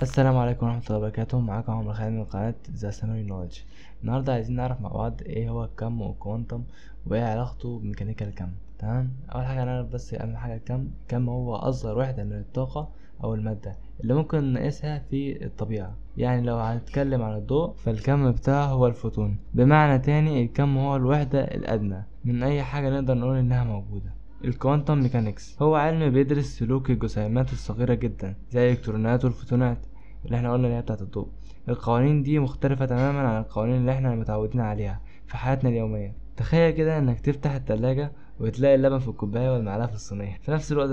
السلام عليكم ورحمة الله وبركاته. معاكم عمرو خالد من قناة ذا سامري نولج. النهاردة عايزين نعرف مع بعض ايه هو الكم والكوانتم وايه علاقته بميكانيكا الكم. تمام، اول حاجة نعرف بس اهم حاجة الكم هو اصغر وحدة من الطاقة او المادة اللي ممكن نقيسها في الطبيعة. يعني لو هنتكلم عن الضوء فالكم بتاعه هو الفوتون. بمعنى تاني الكم هو الوحدة الادنى من اي حاجة نقدر نقول انها موجودة. الكوانتم ميكانيكس هو علم بيدرس سلوك الجسيمات الصغيرة جدا زي الالكترونات والفوتونات اللي احنا قلنا اللي هي بتاعة الضوء. القوانين دي مختلفة تماما عن القوانين اللي احنا متعودين عليها في حياتنا اليومية. تخيل كده انك تفتح التلاجة وتلاقي اللبن في الكوباية والمعلقة في الصينية في نفس الوقت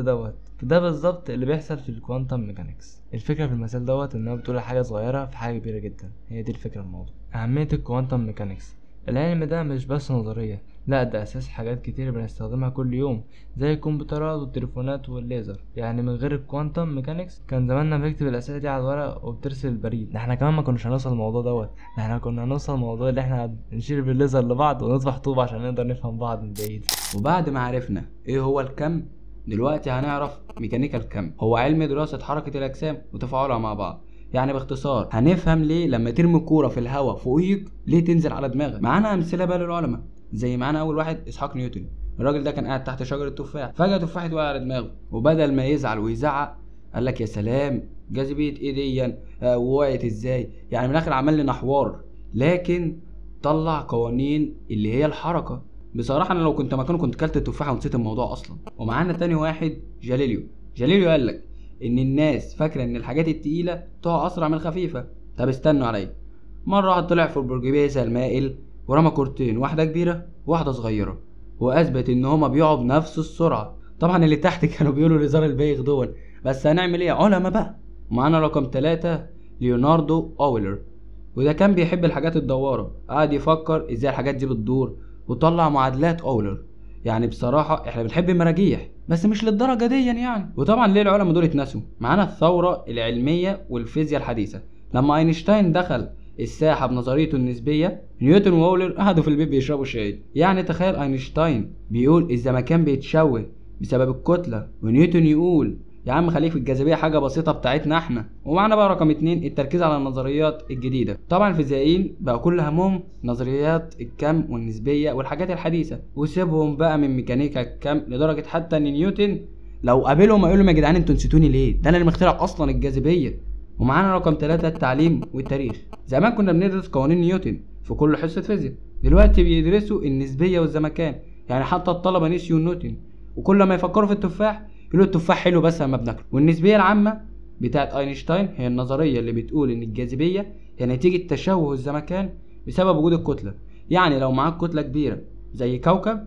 ده بالظبط اللي بيحصل في الكوانتم ميكانيكس. الفكرة في المثال انها بتقول حاجة صغيرة في حاجة كبيرة جدا. هي دي الفكرة في الموضوع. أهمية الكوانتم ميكانيكس، العلم ده مش بس نظرية، لا ده أساس حاجات كتير بنستخدمها كل يوم زي الكمبيوترات والتليفونات والليزر. يعني من غير الكوانتم ميكانيكس كان زماننا بنكتب الأسئلة دي على الورق وبترسل البريد. ده احنا كمان ما كناش هنوصل الموضوع ده احنا كنا هنوصل الموضوع اللي احنا نشير بالليزر لبعض ونطبع طوب عشان نقدر نفهم بعض من بعيد. وبعد ما عرفنا ايه هو الكم، دلوقتي هنعرف ميكانيكا الكم. هو علم دراسة حركة الأجسام وتفاعلها مع بعض. يعني باختصار هنفهم ليه لما ترمي كورة في الهواء فوقيك ليه تنزل على دماغك. معانا أمثلة بقى للعلماء، زي معانا أول واحد إسحاق نيوتن. الراجل ده كان قاعد تحت شجرة تفاح، فجأة تفاحة وقع على دماغه، وبدل ما يزعل ويزعق قال لك يا سلام جاذبية ايه ديا ووقعت ازاي. يعني من الآخر عمل لنا حوار، لكن طلع قوانين اللي هي الحركة. بصراحة أنا لو كنت مكانه كنت كلت التفاحة ونسيت الموضوع أصلا. ومعانا تاني واحد جاليليو قال لك إن الناس فاكرة إن الحاجات التقيلة تقع أسرع من الخفيفة. طب استنوا عليا. مرة واحد طلع في البرجبيزة المائل ورمى كورتين، واحدة كبيرة وواحدة صغيرة، وأثبت إن هما بيقعوا بنفس السرعة. طبعا اللي تحت كانوا بيقولوا الهزار البايخ دول، بس هنعمل إيه، علماء بقى. ومعانا رقم 3 ليوناردو أويلر، وده كان بيحب الحاجات الدوارة. قعد يفكر ازاي الحاجات دي بتدور وطلع معادلات أولر. يعني بصراحة احنا بنحب المراجيح بس مش للدرجة دي يعني. وطبعا ليه العلماء دول اتنسوا؟ معانا الثورة العلمية والفيزياء الحديثة. لما اينشتاين دخل الساحة بنظريته النسبية، نيوتن وأولر قعدوا في البيت بيشربوا شاي. يعني تخيل اينشتاين بيقول الزمكان بيتشوه بسبب الكتلة، ونيوتن يقول يا عم خليك في الجاذبية حاجة بسيطة بتاعتنا احنا. ومعنا بقى رقم 2 التركيز على النظريات الجديدة. طبعا الفيزيائيين بقى كل همهم نظريات الكم والنسبية والحاجات الحديثة، وسيبهم بقى من ميكانيكا الكم، لدرجة حتى ان نيوتن لو قابلهم هيقول لهم يا جدعان انتوا نسيتوني ليه، ده انا اللي مخترع اصلا الجاذبية. ومعانا رقم 3 التعليم والتاريخ. زمان كنا بندرس قوانين نيوتن في كل حصة فيزياء، دلوقتي بيدرسوا النسبية والزمكان. يعني حتى الطلبة نسيوا نيوتن، وكل ما يفكروا في التفاح يقولوا التفاح حلو بس لما بناكله. والنسبيه العامه بتاعت اينشتاين هي النظريه اللي بتقول ان الجاذبيه هي نتيجه تشوه الزمكان بسبب وجود الكتله. يعني لو معاك كتله كبيره زي كوكب،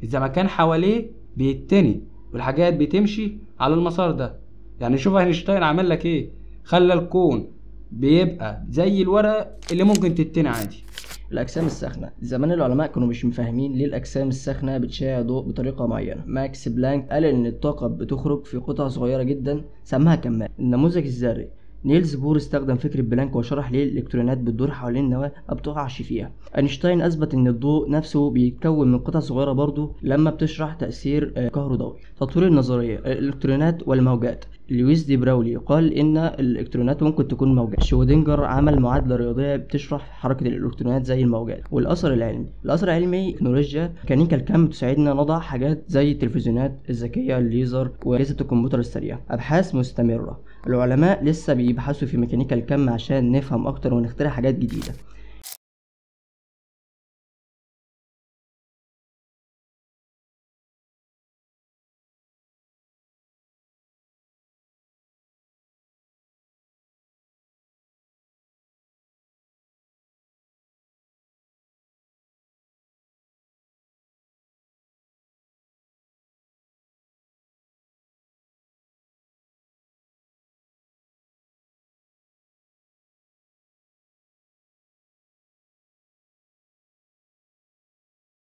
الزمكان حواليه بيتني والحاجات بتمشي على المسار ده. يعني شوف اينشتاين عمل لك ايه، خلى الكون بيبقى زي الورقه اللي ممكن تتني عادي. الأجسام الساخنة، زمان العلماء كانوا مش مفاهمين ليه الأجسام الساخنة بتشع ضوء بطريقة معينة. ماكس بلانك قال إن الطاقة بتخرج في قطع صغيرة جدا سماها كمات. النموذج الذري، نيلز بور استخدم فكرة بلانك وشرح ليه الإلكترونات بتدور حوالين النواة ما بتقعش فيها. أينشتاين أثبت إن الضوء نفسه بيتكون من قطع صغيرة برضه لما بتشرح تأثير كهروضوئي. تطوير النظرية، الإلكترونات والموجات، لويس دي براولي قال إن الإلكترونات ممكن تكون موجات. شرودنجر عمل معادلة رياضية بتشرح حركة الإلكترونات زي الموجات. والأثر العلمي، الأثر العلمي تكنولوجيا ميكانيكا الكم تساعدنا نضع حاجات زي التلفزيونات الذكية، الليزر، وأجهزة الكمبيوتر السريعة. أبحاث مستمرة، العلماء لسه بيبحثوا في ميكانيكا الكم عشان نفهم أكتر ونخترع حاجات جديدة.